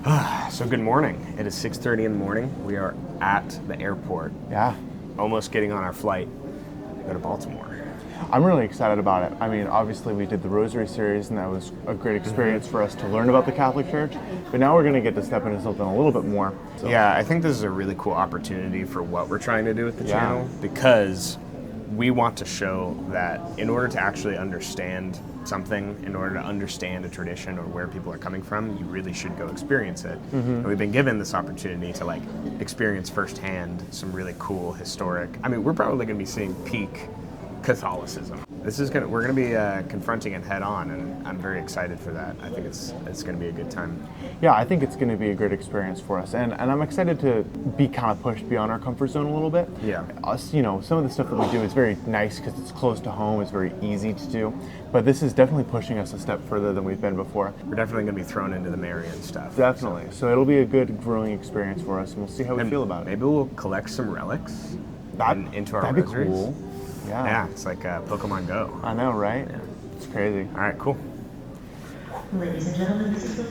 So good morning. It is 6:30 in the morning. We are at the airport, Yeah, almost getting on our flight to go to Baltimore. I'm really excited about it. I mean, obviously we did the Rosary series and that was a great experience for us to learn about the Catholic Church, but now we're going to get to step into something a little bit more. So, Yeah, I think this is a really cool opportunity for what we're trying to do with the Yeah. channel, because we want to show that in order to actually understand something, in order to understand a tradition or where people are coming from, you really should go experience it. And we've been given this opportunity to experience firsthand some really cool historic. I mean, we're probably going to be seeing peak Catholicism. We're gonna be confronting it head on, and I'm very excited for that. I think it's gonna be a good time. Yeah, I think it's going to be a great experience for us, and I'm excited to be kind of pushed beyond our comfort zone a little bit. Yeah. Some of the stuff that we do is very nice because it's close to home, it's very easy to do, but this is definitely pushing us a step further than we've been before. We're definitely gonna be thrown into the Marian stuff. Definitely. So it'll be a good growing experience for us, and we'll see how we feel about it. Maybe we'll collect some relics into our That'd be rosaries. cool. Yeah. Yeah, it's like Pokemon Go. I know, right? Yeah. It's crazy. All right, cool. Ladies and gentlemen, this is the...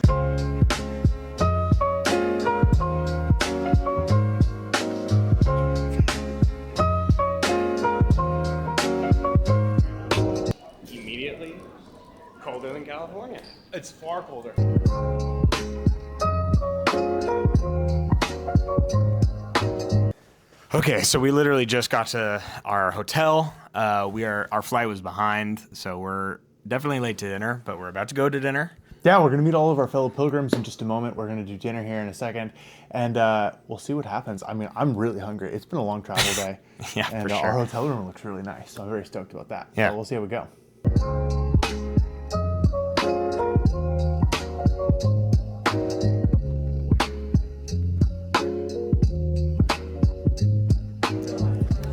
Immediately colder than California. It's far colder. Okay, so we literally just got to our hotel. Our flight was behind, so we're definitely late to dinner, but we're about to go to dinner. Yeah, we're going to meet all of our fellow pilgrims in just a moment. We're going to do dinner here in a second, and we'll see what happens. I mean, I'm really hungry. It's been a long travel day. Yeah, and for sure. Our hotel room looks really nice, so I'm very stoked about that. Yeah. So we'll see how we go.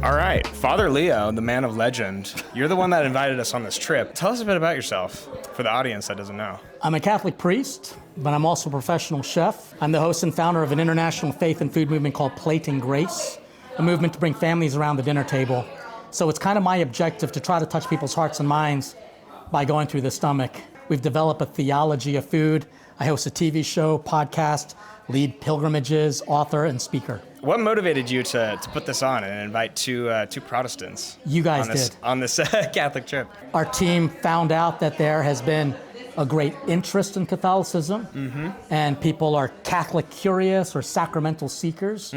All right, Father Leo, the man of legend, you're the one that invited us on this trip. Tell us a bit about yourself for the audience that doesn't know. I'm a Catholic priest, but I'm also a professional chef. I'm the host and founder of an international faith and food movement called Plating Grace, a movement to bring families around the dinner table. So it's kind of my objective to try to touch people's hearts and minds by going through the stomach. We've developed a theology of food. I host a TV show, podcast, lead pilgrimages, author, and speaker. What motivated you to put this on and invite two Protestants? You guys did. On this Catholic trip. Our team found out that there has been a great interest in Catholicism, and people are Catholic curious or sacramental seekers.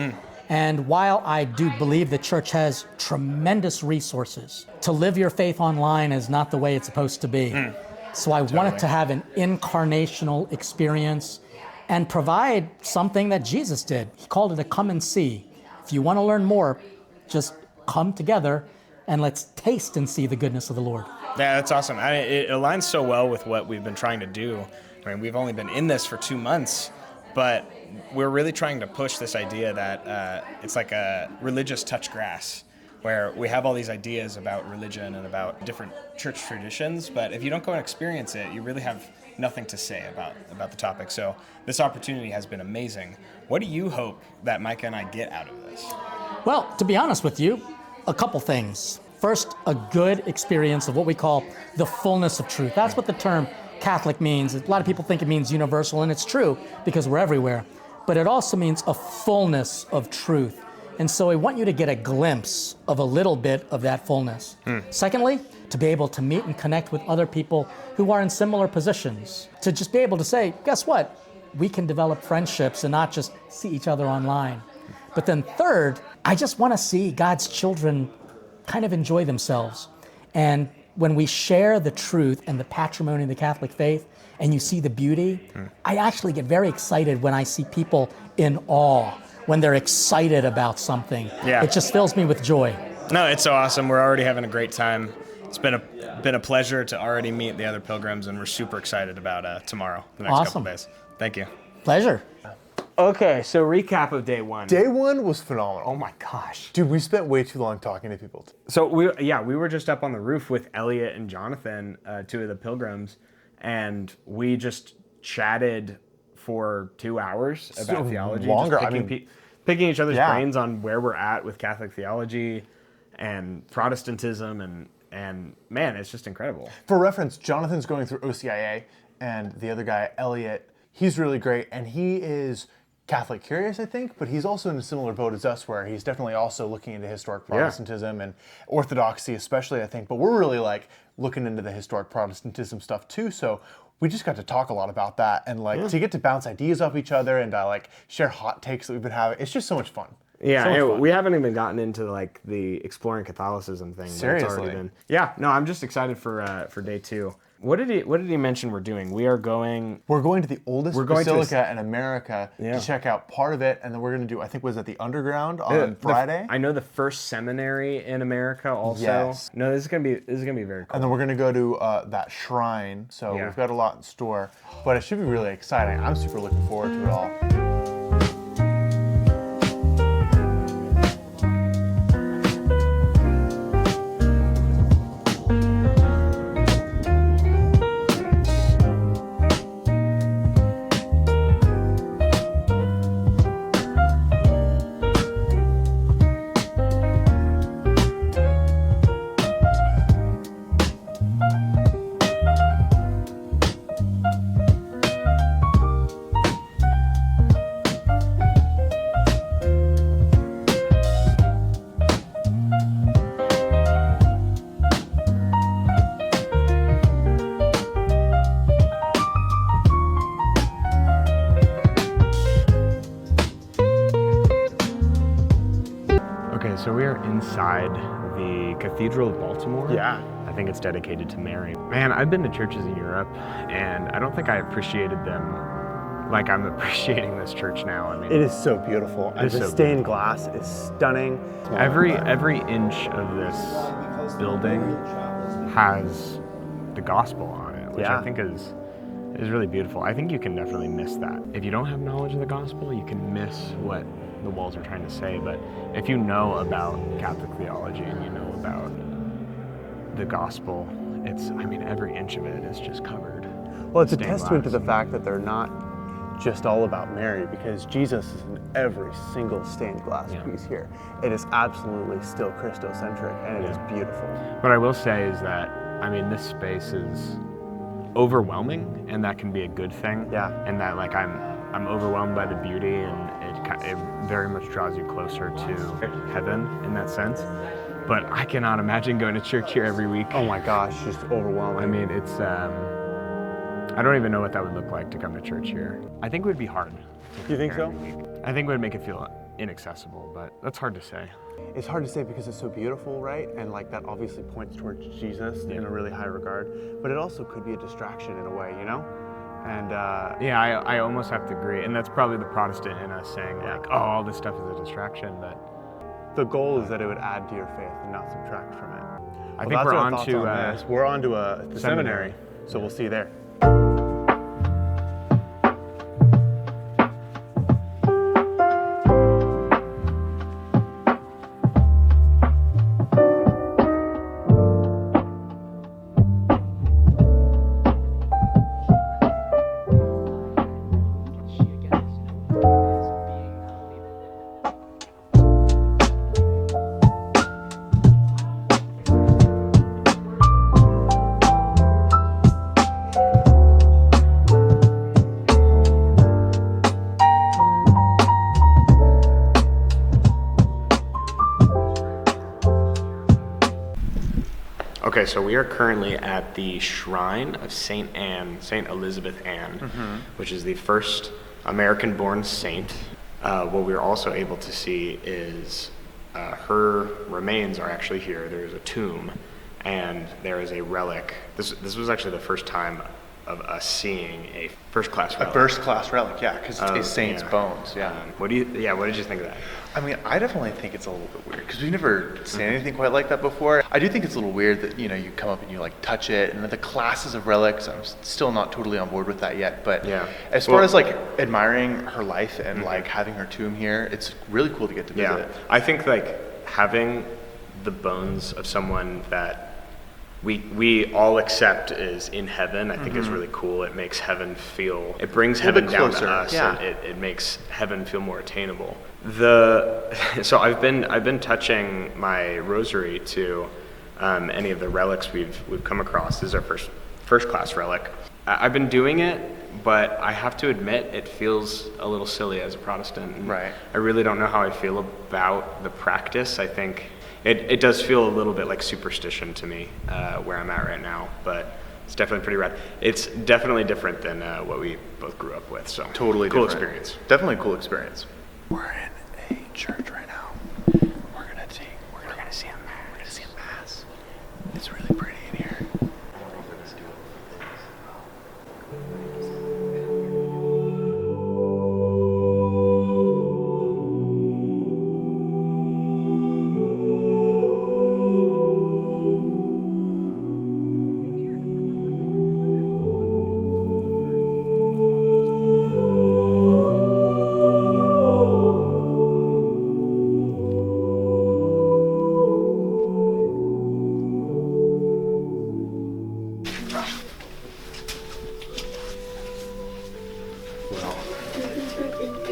And while I do believe the church has tremendous resources, to live your faith online is not the way it's supposed to be. So I wanted to have an incarnational experience and provide something that Jesus did. He called it a come and see. If you want to learn more, just come together and let's taste and see the goodness of the Lord. Yeah, that's awesome. It aligns so well with what we've been trying to do. I mean, we've only been in this for 2 months, but we're really trying to push this idea that it's like a religious touch grass, where we have all these ideas about religion and about different church traditions, but if you don't go and experience it, you really have nothing to say about the topic. So this opportunity has been amazing. What do you hope that Micah and I get out of this? Well, to be honest with you, a couple things. First, a good experience of what we call the fullness of truth. That's what the term Catholic means. A lot of people think it means universal, and it's true because we're everywhere. But it also means a fullness of truth. And so I want you to get a glimpse of a little bit of that fullness. Secondly, to be able to meet and connect with other people who are in similar positions. To just be able to say, guess what? We can develop friendships and not just see each other online. But then third, I just want to see God's children kind of enjoy themselves. And when we share the truth and the patrimony of the Catholic faith, and you see the beauty, I actually get very excited when I see people in awe, when they're excited about something. Yeah. It just fills me with joy. No, it's so awesome. We're already having a great time. It's been a pleasure to already meet the other pilgrims, and we're super excited about tomorrow, the next Awesome. couple days. Thank you. Pleasure. Okay, so recap of day one. Day one was phenomenal. Oh my gosh. Dude, we spent way too long talking to people. So we were just up on the roof with Elliot and Jonathan, two of the pilgrims, and we just chatted for 2 hours about theology. Longer, just picking each other's Yeah. brains on where we're at with Catholic theology and Protestantism, and man, it's just incredible. For reference, Jonathan's going through OCIA, and the other guy, Elliot, He's really great, and he is Catholic curious, I think, but he's also in a similar boat as us, where he's definitely also looking into historic Protestantism and Orthodoxy, especially, I think. But we're really like looking into the historic Protestantism stuff too. So we just got to talk a lot about that, and like to get to bounce ideas off each other and like share hot takes that we've been having. It's just so much fun. Yeah, so much fun. we haven't even gotten into like the exploring Catholicism thing. Seriously. It's already been. Yeah, no, I'm just excited for day 2. What did he mention we're doing? We're going to the oldest basilica in America to check out part of it, and then we're going to do, I think, was it the Underground on Friday? I know the first seminary in America also. Yes. No, this is gonna be very cool. And then we're going to go to that shrine, so we've got a lot in store, but it should be really exciting. I'm super looking forward to it all. So we are inside the Cathedral of Baltimore. Yeah. I think it's dedicated to Mary. Man, I've been to churches in Europe, and I don't think I appreciated them like I'm appreciating this church now. I mean, It is so beautiful. And the stained glass is stunning. every inch of this building has the gospel on it, which I think is really beautiful. I think you can definitely miss that. If you don't have knowledge of the gospel, you can miss what the walls are trying to say. But if you know about Catholic theology and you know about the gospel, every inch of it is just covered. Well, it's a stained testament to glass. the fact that they're not just all about Mary, because Jesus is in every single stained glass piece here. It is absolutely still Christocentric, and it is beautiful. What I will say is that, this space is overwhelming, and that can be a good thing. Yeah. And that I'm overwhelmed by the beauty, and it very much draws you closer to heaven in that sense. But I cannot imagine going to church here every week. Oh my gosh, just overwhelming. It's I don't even know what that would look like to come to church here. I think it would be hard. You think so? I think it would make it feel inaccessible, but that's hard to say. It's hard to say because it's so beautiful, right? And that obviously points towards Jesus in a really high regard, but it also could be a distraction in a way, you know? And I almost have to agree, and that's probably the Protestant in us saying all this stuff is a distraction, but the goal is that it would add to your faith and not subtract from it. I think we're on to we're on to the seminary, so we'll see you there. Okay, so we are currently at the shrine of St. Elizabeth Ann, which is the first American-born saint. What we're also able to see is her remains are actually here. There's a tomb, and there is a relic. This was actually the first time of us seeing a first-class relic. A first-class relic, yeah, because it's a saint's bones, yeah. What did you think of that? I definitely think it's a little bit weird, because we've never seen anything quite like that before. I do think it's a little weird that, you come up and you touch it, and the classes of relics, I'm still not totally on board with that yet, but as far as admiring her life and having her tomb here, it's really cool to get to visit it. I think having the bones of someone that we all accept is in heaven, I think is really cool. It makes heaven it brings heaven down to us, and it makes heaven feel more attainable. So I've been touching my rosary to any of the relics we've come across. This is our first class relic. I've been doing it but I have to admit it feels a little silly as a Protestant. And Right. I really don't know how I feel about the practice. I think it does feel a little bit like superstition to me where I'm at right now, but it's definitely pretty rad. It's definitely different than what we both grew up with, so Totally cool different. experience. Definitely a cool experience. We're in a church right now. We're gonna see a mass. It's really pretty in here. Well,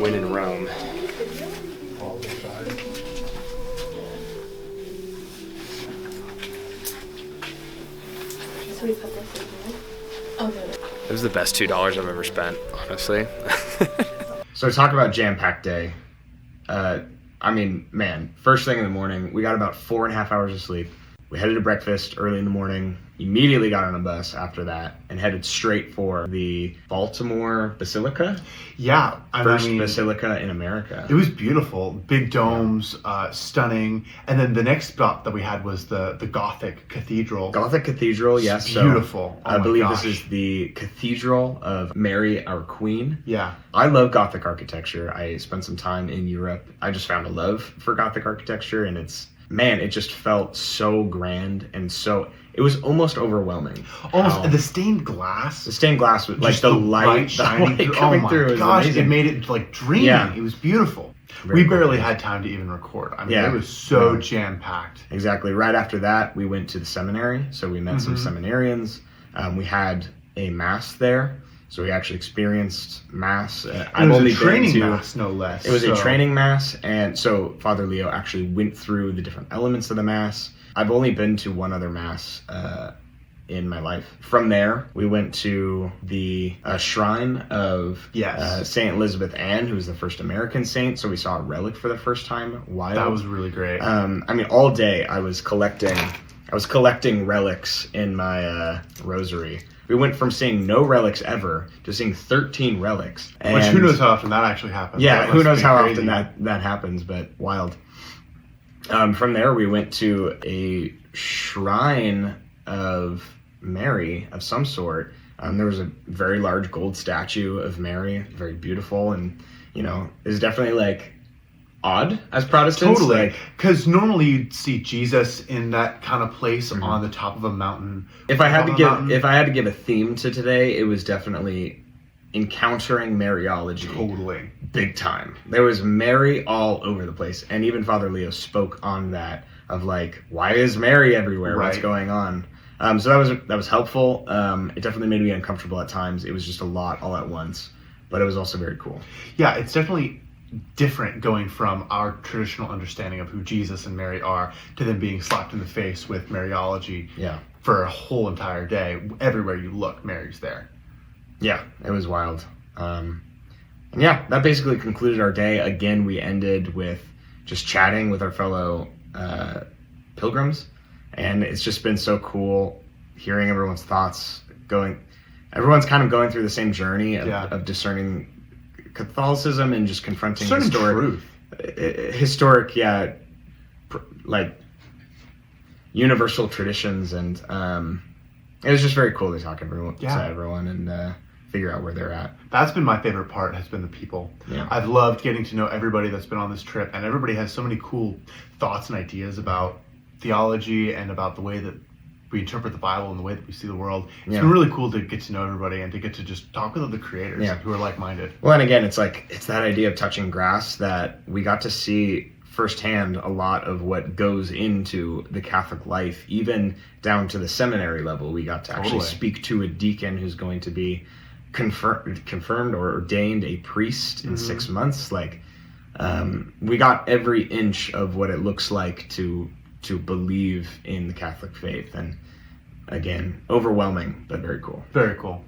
when in Rome. So we put this in here. Okay. It was the best $2 I've ever spent, honestly. So talk about jam-packed day. I mean, man, first thing in the morning, we got about 4.5 hours of sleep. We headed to breakfast early in the morning, immediately got on a bus after that, and headed straight for the Baltimore Basilica. Yeah, First basilica in America. It was beautiful, big domes, stunning. And then the next stop that we had was the Gothic Cathedral. Gothic Cathedral, yes. Beautiful. I believe this is the Cathedral of Mary, our Queen. Yeah. I love Gothic architecture. I spent some time in Europe. I just found a love for Gothic architecture, and it just felt so grand and it was almost overwhelming. Almost the stained glass. The stained glass was like Just the light shining through. coming Oh my through. Was gosh, amazing. it made it like dreamy. Yeah. It was beautiful. Very We barely cool. had time to even record. I mean, Yeah. it was so jam-packed. Exactly. Right after that, we went to the seminary. So we met some seminarians. We had a mass there. So we actually experienced mass. And it was a training mass, no less. It was a training mass. And so Father Leo actually went through the different elements of the mass. I've only been to one other mass in my life. From there, we went to the shrine of Saint Elizabeth Ann, who was the first American saint. So we saw a relic for the first time. Wild. That was really great. I mean, all day I was collecting relics in my rosary. We went from seeing no relics ever to seeing 13 relics. Which, who knows how often that actually happens. Yeah, That who must knows be how crazy. often that happens, but wild. From there, we went to a shrine of Mary of some sort. There was a very large gold statue of Mary, very beautiful, and it was definitely like odd as Protestants. Totally, because normally you'd see Jesus in that kind of place on the top of a mountain. If I had to give a theme to today, it was definitely encountering Mariology. Totally. Big time. There was Mary all over the place, and even Father Leo spoke on that of like, why is Mary everywhere? Right. What's going on? So that was helpful. It definitely made me uncomfortable at times. It was just a lot all at once, but it was also very cool. Yeah, it's definitely different going from our traditional understanding of who Jesus and Mary are to them being slapped in the face with Mariology. Yeah. For a whole entire day. Everywhere you look, Mary's there. Yeah, it was wild. And yeah, that basically concluded our day. Again, we ended with just chatting with our fellow pilgrims, and it's just been so cool hearing everyone's thoughts. Everyone's kind of going through the same journey of discerning Catholicism and just confronting historic, like universal traditions, and it was just very cool to talk to everyone and figure out where they're at. That's been my favorite part, has been the people. Yeah. I've loved getting to know everybody that's been on this trip, and everybody has so many cool thoughts and ideas about theology and about the way that we interpret the Bible and the way that we see the world. It's been really cool to get to know everybody and to get to just talk with other creators who are like-minded. Well, and again, it's that idea of touching grass that we got to see firsthand a lot of what goes into the Catholic life, even down to the seminary level. We got to actually speak to a deacon who's going to be confirmed or ordained a priest in 6 months. We got every inch of what it looks like to believe in the Catholic faith, and again, overwhelming but very cool. Very cool.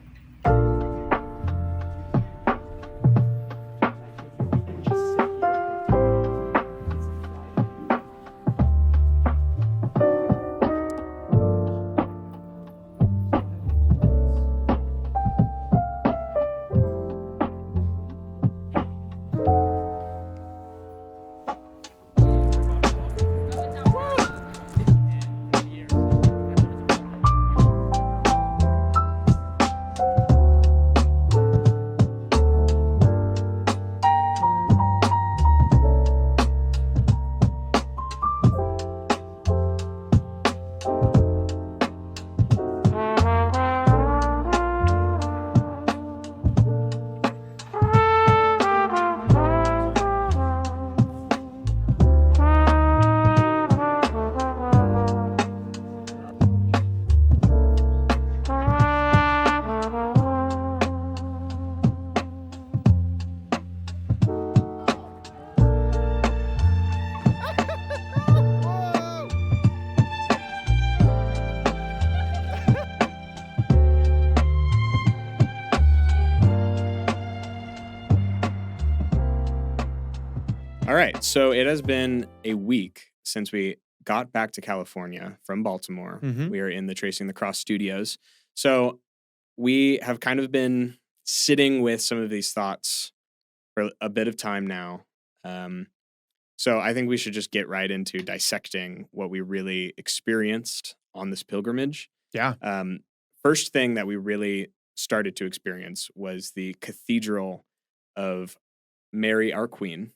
All right, so it has been a week since we got back to California from Baltimore. Mhm. We are in the Tracing the Cross studios. So we have kind of been sitting with some of these thoughts for a bit of time now. So I think we should just get right into dissecting what we really experienced on this pilgrimage. Yeah. First thing that we really started to experience was the Cathedral of Mary, our Queen.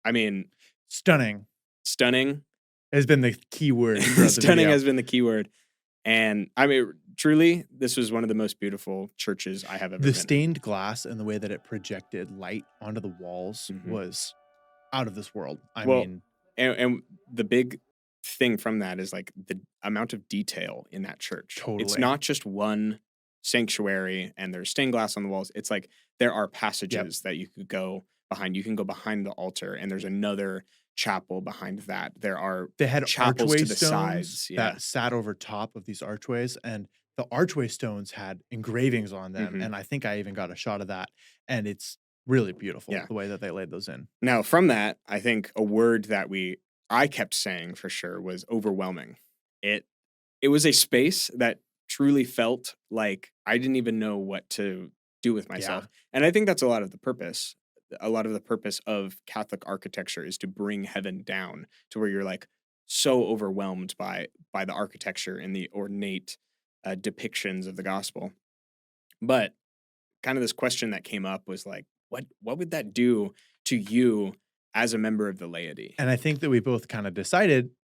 I mean, Stunning stunning. has been the key word. throughout the Stunning video. has been the key word. And I mean, truly, this was one of the most beautiful churches I have ever The been stained glass and the way that it projected light onto the walls Mhm. was out of this world. I Well, mean, and the big thing from that is like the amount of detail in that church. It's Totally. not just one sanctuary and there's stained glass on the walls. It's like there are passages that you could go behind. You can go behind the altar and there's another chapel behind that. There are they had chapels archway to the stones sides. Yeah. that sat over top of these archways, and the archway stones had engravings on them. Mhm. And I think I even got a shot of that, and it's really beautiful Yeah. the way that they laid those in. Now, from that, I think a word that I kept saying for sure was overwhelming. It was a space that truly felt like I didn't even know what to do with myself. And I think that's a lot of the purpose. A lot of the purpose of Catholic architecture is to bring heaven down to where you're like so overwhelmed by the architecture and the ornate depictions of the gospel. But kind of this question that came up was like, what would that do to you as a member of the laity? And I think that we both kind of decided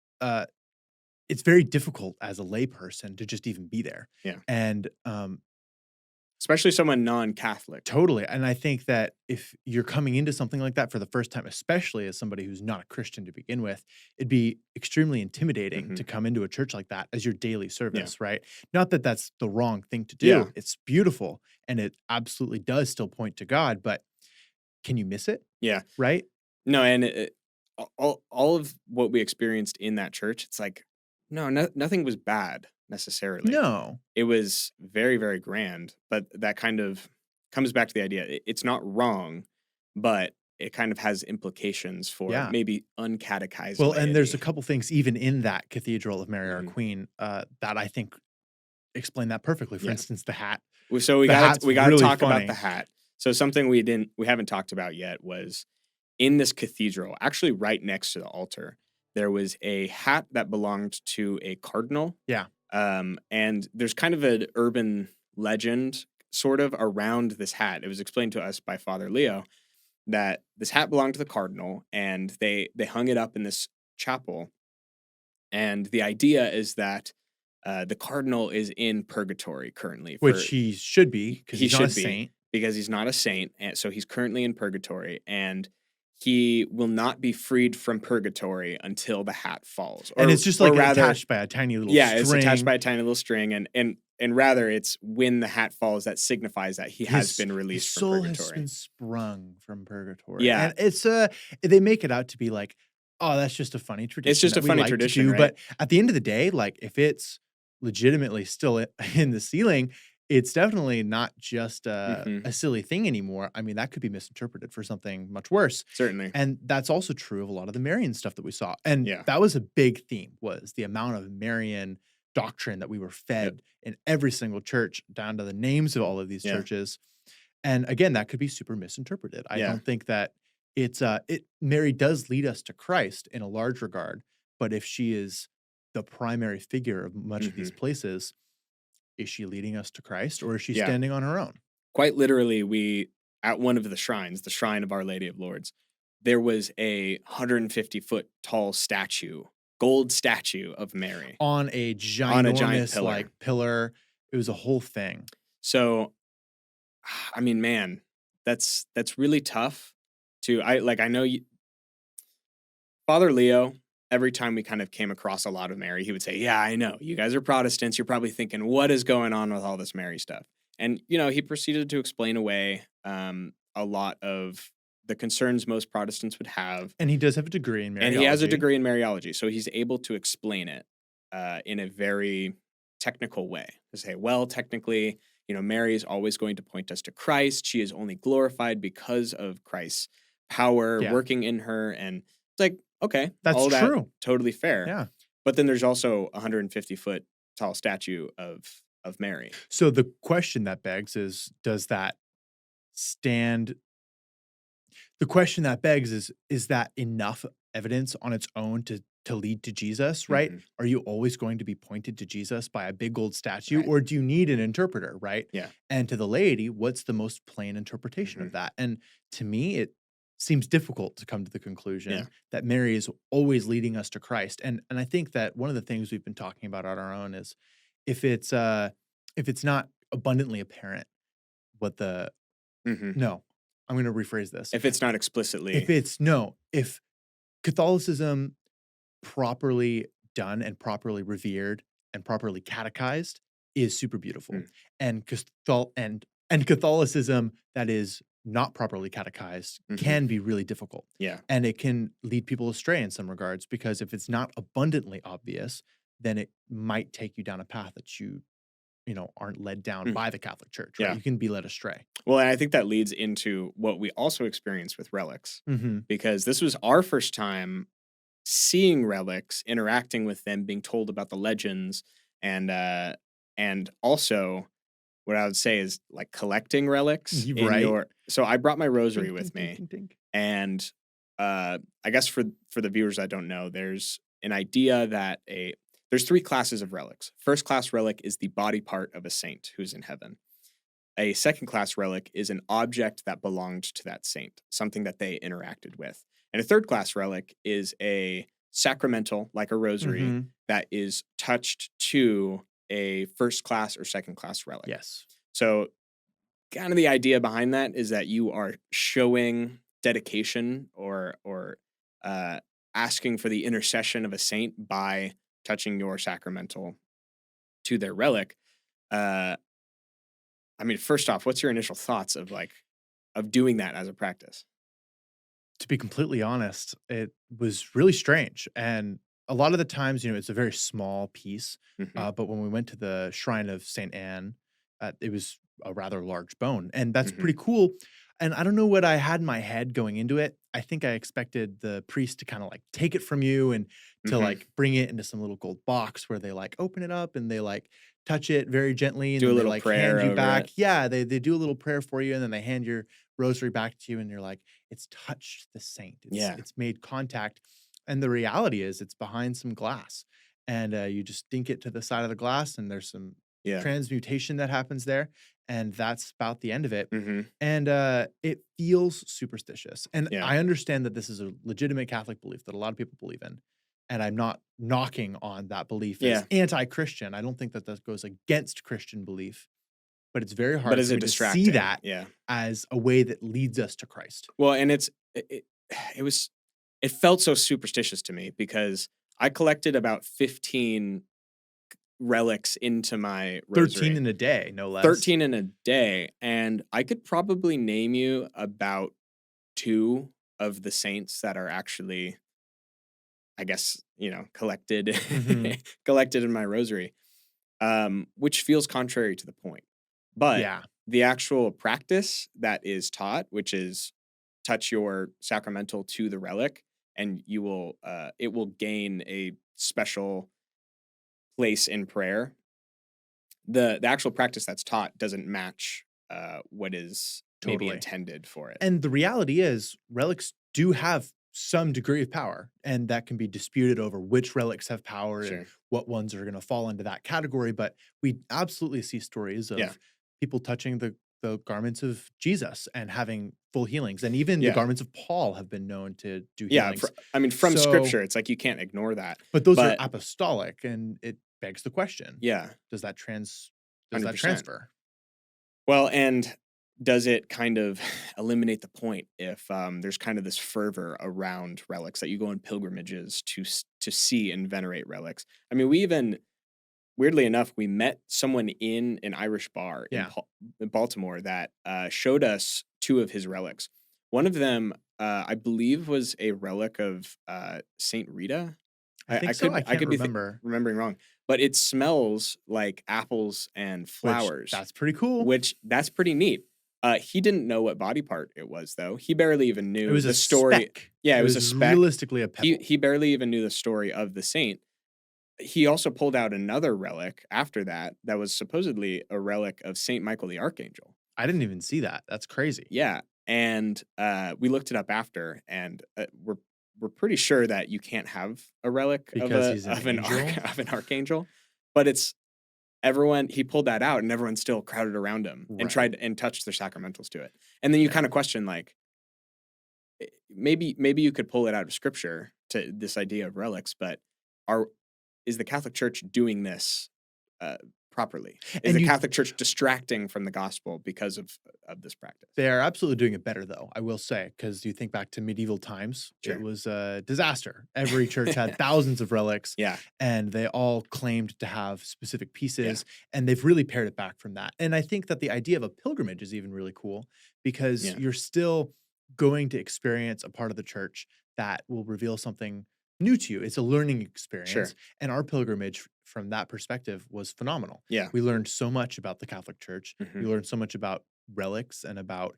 it's very difficult as a layperson to just even be there. Yeah. And Especially someone non-Catholic. totally. And I think that if you're coming into something like that for the first time, especially as somebody who's not a Christian to begin with, it'd be extremely intimidating Mhm. to come into a church like that as your daily service, right? Not that that's the wrong thing to do. Yeah. It's beautiful and it absolutely does still point to God, but can you miss it? Yeah. Right? No, and all of what we experienced in that church, it's like, nothing was bad necessarily. No. It was very, very grand, but that kind of comes back to the idea. It's not wrong, but it kind of has implications for Yeah. maybe uncatechized Well, and there's a laity. couple things even in that Cathedral of Mary Our Mhm. Queen that I think explain that perfectly. For Yeah. instance, the hat. So we The got hat's to really talk funny. about the hat. So something we haven't talked about yet was in this cathedral, actually right next to the altar, there was a hat that belonged to a cardinal. Yeah. And there's kind of an urban legend sort of around this hat. It was explained to us by Father Leo that this hat belonged to the cardinal and they hung it up in this chapel. And the idea is that the cardinal is in purgatory currently. Which he should be because He he's not a should be. saint. Because he's not a saint, and so he's currently in purgatory, and he will not be freed from purgatory until the hat falls. And it's just like attached by a tiny little string. It's attached by a tiny little string, and rather it's when the hat falls that signifies that he has been released his from soul purgatory. has been sprung from purgatory. Yeah. And it's they make it out to be like, oh, that's just a funny tradition. just that a we funny like to tradition, do. right? But at the end of the day, like if it's legitimately still in the ceiling, it's definitely not just a silly thing anymore. I mean, that could be misinterpreted for something much worse. Certainly. And that's also true of a lot of the Marian stuff that we saw. And Yeah. that was a big theme, was the amount of Marian doctrine that we were fed in every single church, down to the names of all of these Yeah. churches. And again, that could be super misinterpreted. I Yeah. don't think that Mary does lead us to Christ in a large regard, but if she is the primary figure of much of these places, is she leading us to Christ or is she Yeah. standing on her own? Quite literally, we at one of the shrines, the Shrine of Our Lady of Lourdes, there was a 150-foot tall statue, gold statue of Mary. On a giant pillar. like pillar. It was a whole thing. So, I mean, man, that's really tough to I know Father Leo, every time we kind of came across a lot of Mary, he would say, "Yeah, I know. You guys are Protestants. You're probably thinking, what is going on with all this Mary stuff?" And, he proceeded to explain away a lot of the concerns most Protestants would have. And he does have a degree in Mariology. And he has a degree in Mariology. So he's able to explain it in a very technical way. To say, well, technically, Mary is always going to point us to Christ. She is only glorified because of Christ's power Yeah. working in her, and it's like, okay, That's all that true. totally fair. Yeah. But then there's also a 150-foot tall statue of Mary. So the question that begs is, does that stand? The question that begs is that enough evidence on its own to lead to Jesus, right? Mhm. Are you always going to be pointed to Jesus by a big gold statue, Right. or do you need an interpreter, right? Yeah. And to the laity, what's the most plain interpretation of that? And to me, it seems difficult to come to the conclusion Yeah. that Mary is always leading us to Christ. And I think that one of the things we've been talking about on our own is if it's not abundantly apparent what the Mhm. no, I'm going to rephrase this. If it's not explicitly. If Catholicism properly done and properly revered and properly catechized is super beautiful. Mm. And Catholicism that is not properly catechized Mhm. can be really difficult. Yeah. And it can lead people astray in some regards, because if it's not abundantly obvious, then it might take you down a path that you aren't led down Mm. by the Catholic Church, right? Yeah. You can be led astray. Well, and I think that leads into what we also experienced with relics, Mhm. because this was our first time seeing relics, interacting with them, being told about the legends, and also what I would say is like collecting relics in Right. So I brought my rosary Tink, with tink, me, tink, tink, tink. and I guess for the viewers that don't know, there's an idea that there's 3 classes of relics. First class relic is the body part of a saint who's in heaven. A second class relic is an object that belonged to that saint, something that they interacted with. And a third class relic is a sacramental, like a rosary, Mhm. that is touched to a first class or second class relic. Yes. So kind of the idea behind that is that you are showing dedication or asking for the intercession of a saint by touching your sacramental to their relic. I mean, first off, what's your initial thoughts of doing that as a practice? To be completely honest, it was really strange. And a lot of the times, it's a very small piece. Mhm. But when we went to the shrine of St. Anne, it was a rather large bone. And that's Mhm. pretty cool. And I don't know what I had in my head going into it. I think I expected the priest to kind of like take it from you and to Mhm. like bring it into some little gold box where they like open it up and they like touch it very gently and Do a then they little like prayer hand you over back. it. Yeah, they do a little prayer for you and then they hand your rosary back to you and you're like, it's touched the saint. Yeah. It's made contact. And the reality is it's behind some glass. And you just dink it to the side of the glass and there's some Yeah. transmutation that happens there. And that's about the end of it. Mhm. And it feels superstitious. And Yeah. I understand that this is a legitimate Catholic belief that a lot of people believe in. And I'm not knocking on that belief Yeah. as anti-Christian. I don't think that goes against Christian belief. But it's very hard But is for it me to see distracting? that Yeah. as a way that leads us to Christ. Well, and it felt so superstitious to me because I collected about 15 relics into my rosary. 13 in a day, no less. 13 in a day, and I could probably name you about 2 of the saints that are actually, I guess, collected Mhm. collected in my rosary, which feels contrary to the point. But Yeah. the actual practice that is taught, which is touch your sacramental to the relic, and it will gain a special place in prayer. The actual practice that's taught doesn't match what is maybe Totally. intended for it. And the reality is, relics do have some degree of power, and that can be disputed over which relics have power Sure. and what ones are going to fall into that category. But we absolutely see stories of Yeah. people touching the garments of Jesus and having full healings. And even the Yeah. garments of Paul have been known to do Yeah, healings. from So- scripture, it's like you can't ignore that. But those But- are apostolic, and it begs the question. Yeah. Does that 100%. transfer? Well, and does it kind of eliminate the point if there's kind of this fervor around relics that you go on pilgrimages to see and venerate relics? I mean, weirdly enough, we met someone in an Irish bar Yeah. in Baltimore that showed us 2 of his relics. One of them, I believe, was a relic of Saint Rita. I think so. I can't could remember. remembering wrong, but it smells like apples and flowers, That's pretty cool. which that's pretty neat. He didn't know what body part it was, though. He barely even It knew was the a story. speck. Yeah, it was a speck. realistically a pebble. He barely even knew the story of the saint. He also pulled out another relic after that was supposedly a relic of Saint Michael the Archangel. I didn't even see that. That's crazy. Yeah, and we looked it up after, and we're pretty sure that you can't have a relic Because he's an of an angel? of an archangel, but it's everyone. He pulled that out, and everyone still crowded around him and Right. tried and touched their sacramentals to it. And then you kind of question, like, maybe you could pull it out of scripture to this idea of relics, but is the Catholic Church doing this properly? Is And the you- Catholic Church distracting from the gospel because of this practice? They are absolutely doing it better, though, I will say, because you think back to medieval times, Sure. it was a disaster. Every church had thousands of relics, Yeah. and they all claimed to have specific pieces, and they've really pared it back from that. And I think that the idea of a pilgrimage is even really cool because Yeah. you're still going to experience a part of the church that will reveal something new to you. It's a learning experience. Sure. And our pilgrimage from that perspective was phenomenal. Yeah. We learned so much about the Catholic Church. Mhm. We learned so much about relics and about,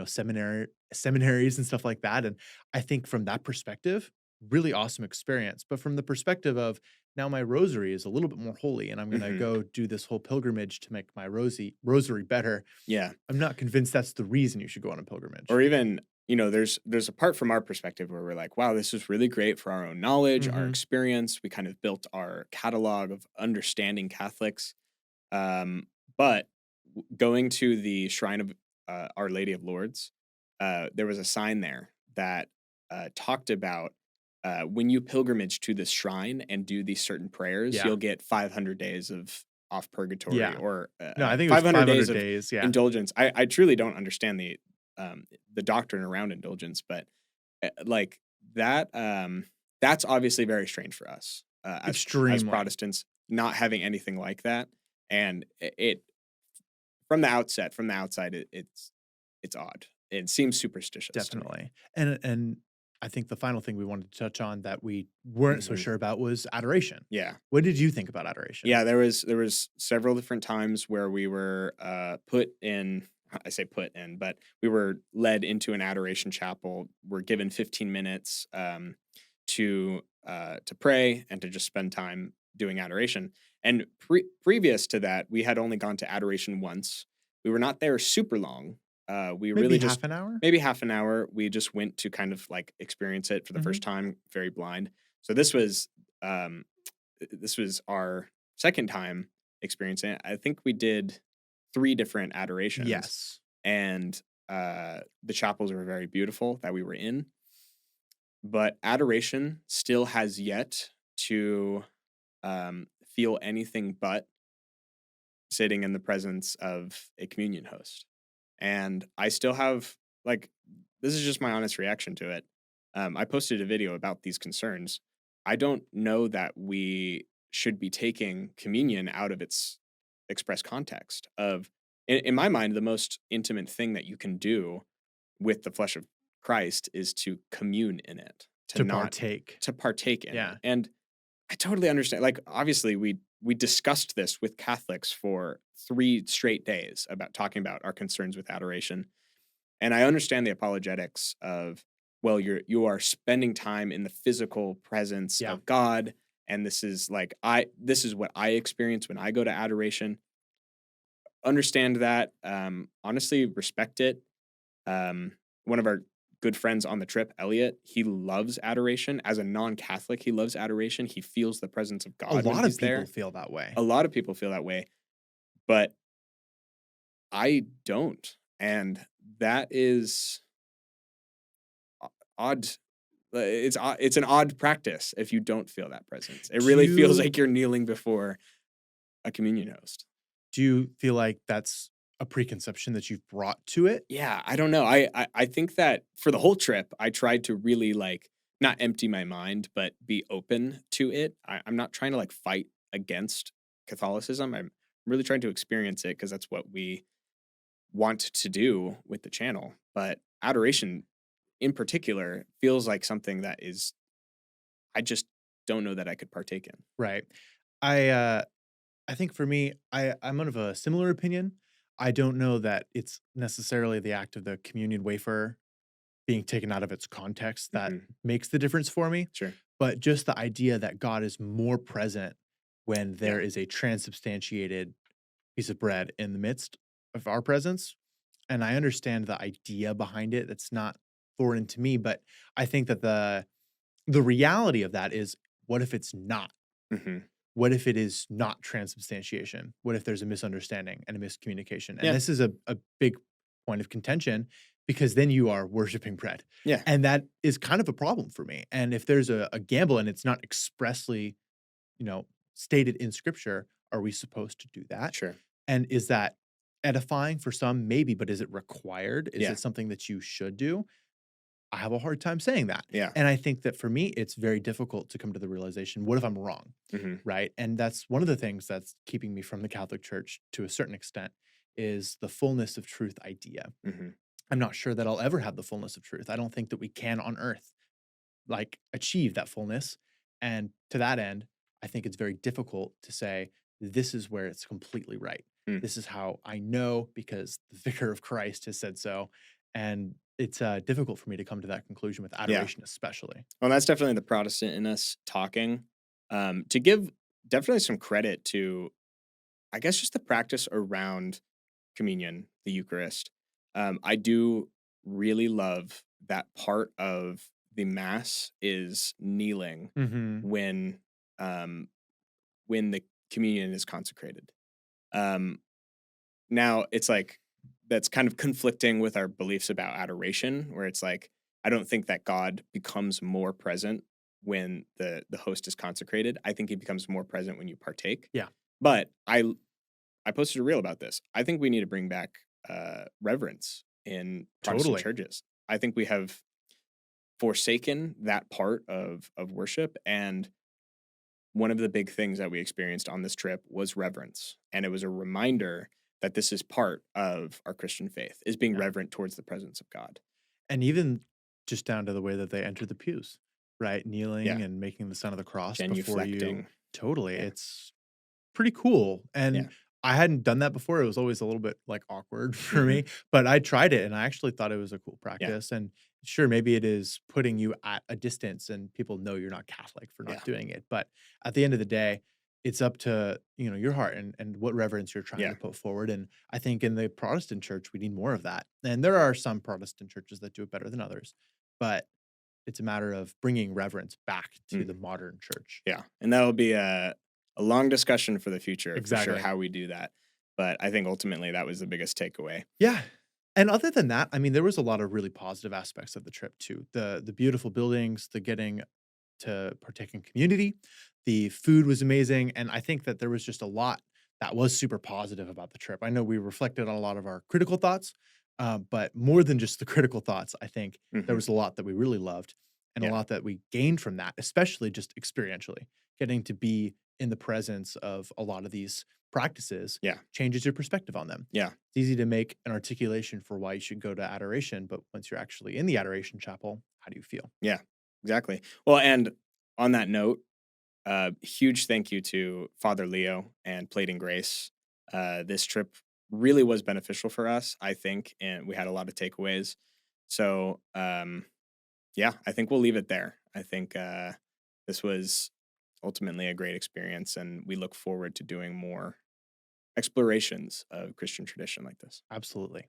seminaries and stuff like that. And I think from that perspective, really awesome experience. But from the perspective of now my rosary is a little bit more holy and I'm going to Mhm. go do this whole pilgrimage to make my rosary better. Yeah. I'm not convinced that's the reason you should go on a pilgrimage. Or even, there's a part from our perspective where we're like, wow, this is really great for our own knowledge, our Mhm. experience. We kind of built our catalog of understanding Catholics. But going to the shrine of Our Lady of Lourdes, there was a sign there that talked about when you pilgrimage to this shrine and do these certain prayers, Yeah. you'll get 500 days of off purgatory Yeah. or No, I think it was 500 days 500 of days. Yeah. indulgence. I truly don't understand the doctrine around indulgence, but like that, that's obviously very strange for us as Extremely. Protestants, not having anything like that. And it from the outside, it's odd. It seems superstitious. to me. Definitely. And I think the final thing we wanted to touch on that we weren't so Mhm. sure about was adoration. Yeah. What did you think about adoration? Yeah, there was several different times where we were put in. I say put in, but we were led into an adoration chapel. We're given 15 minutes to pray and to just spend time doing adoration. And previous to that, we had only gone to adoration once. We were not there super long. We Maybe really half just an hour? maybe half an hour. We just went to kind of like experience it for the first time, very blind. So um, this was our second time experiencing it. I think we did 3 different adorations. Yes. And the chapels were very beautiful that we were in. But adoration still has yet to feel anything but sitting in the presence of a communion host. And I still have, like, this is just my honest reaction to it. I posted a video about these concerns. I don't know that we should be taking communion out of its express context of, in my mind, the most intimate thing that you can do with the flesh of Christ is to commune in it, To partake. to partake in Yeah. it. And I totally understand. Like, obviously, we discussed this with Catholics for 3 straight days about talking about our concerns with adoration. And I understand the apologetics of, well, you are spending time in the physical presence Yeah. of God, and this is what I experience when I go to adoration. Understand that. Honestly, respect it. One of our good friends on the trip, Elliot, he loves adoration. As a non-Catholic, he loves adoration. He feels the presence of A God when lot of he's people there. feel that way. A lot of people feel that way, but I don't. And that is odd. It's an odd practice if you don't feel that presence. It really feels like you're kneeling before a communion host. Do you feel like that's a preconception that you've brought to it? Yeah, I don't know. I think that for the whole trip, I tried to really like not empty my mind, but be open to it. I'm not trying to like fight against Catholicism. I'm really trying to experience it because that's what we want to do with the channel. But adoration in particular feels like something that is, I just don't know that I could partake in. Right. I think for me, I'm of a similar opinion. I don't know that it's necessarily the act of the communion wafer being taken out of its context that Hmm. makes the difference for me, Sure. but just the idea that God is more present when Yeah. there is a transubstantiated piece of bread in the midst of our presence. And I understand the idea behind it. That's not foreign to me, but I think that the reality of that is, what if it's not? Hmm. What if it is not transubstantiation? What if there's a misunderstanding and a miscommunication? And Yeah. this is a big point of contention, because then you are worshiping bread. Yeah. And that is kind of a problem for me. And if there's a gamble and it's not expressly, you know, stated in scripture, are we supposed to do that? Sure. And is that edifying for some? Maybe, but is it required? Is Yeah. it something that you should do? I have a hard time saying that. Yeah. And I think that for me, it's very difficult to come to the realization, what if I'm wrong? Hmm. Right. And that's one of the things that's keeping me from the Catholic Church to a certain extent, is the fullness of truth idea. Hmm. I'm not sure that I'll ever have the fullness of truth. I don't think that we can on earth like achieve that fullness. And to that end, I think it's very difficult to say this is where it's completely right. Mm. This is how I know because the vicar of Christ has said so. And it's difficult for me to come to that conclusion with adoration, especially. Well, that's definitely the Protestant in us talking. To give definitely some credit to, I guess, just the practice around communion, the Eucharist. I do really love that part of the Mass is kneeling Mm-hmm. um, when the communion is consecrated. Um, Now it's like that's kind of conflicting with our beliefs about adoration, where it's like I don't think that God becomes more present when the host is consecrated. I think he becomes more present when you partake. Yeah. But I posted a reel about this. I think we need to bring back reverence in Protestant Totally. churches. I think we have forsaken that part of worship, and one of the big things that we experienced on this trip was reverence. And it was a reminder that this is part of our Christian faith, is being Yeah. reverent towards the presence of God. And even just down to the way that they enter the pews, right? Kneeling Yeah. and making the sign of the cross before you. Genuflecting. Totally. Yeah. It's pretty cool. And Yeah. I hadn't done that before. It was always a little bit like awkward for Mhm. me, but I tried it and I actually thought it was a cool practice. And sure, maybe it is putting you at a distance and people know you're not Catholic for not Yeah. doing it. But at the end of the day, it's up to, your heart and what reverence you're trying Yeah. to put forward. And I think in the Protestant church, we need more of that. And there are some Protestant churches that do it better than others, but it's a matter of bringing reverence back to the modern church. Yeah. And that'll be a long discussion for the future, for Exactly. sure, how we do that. But I think ultimately that was the biggest takeaway. Yeah. And other than that, I mean, there was a lot of really positive aspects of the trip too. The beautiful buildings, the getting to partake in community, the food was amazing, and I think that there was just a lot that was super positive about the trip. I know we reflected on a lot of our critical thoughts, but more than just the critical thoughts, I think there Mhm. was a lot that we really loved and a Yeah. lot that we gained from that, especially just experientially. Getting to be in the presence of a lot of these practices Yeah. changes your perspective on them. Yeah. It's easy to make an articulation for why you should go to adoration, but once you're actually in the adoration chapel, how do you feel? Yeah, exactly. Well, and on that note, huge thank you to Father Leo and Plating Grace. This trip really was beneficial for us, I think, and we had a lot of takeaways. So, yeah, I think we'll leave it there. I think this was ultimately a great experience, and we look forward to doing more explorations of Christian tradition like this. Absolutely.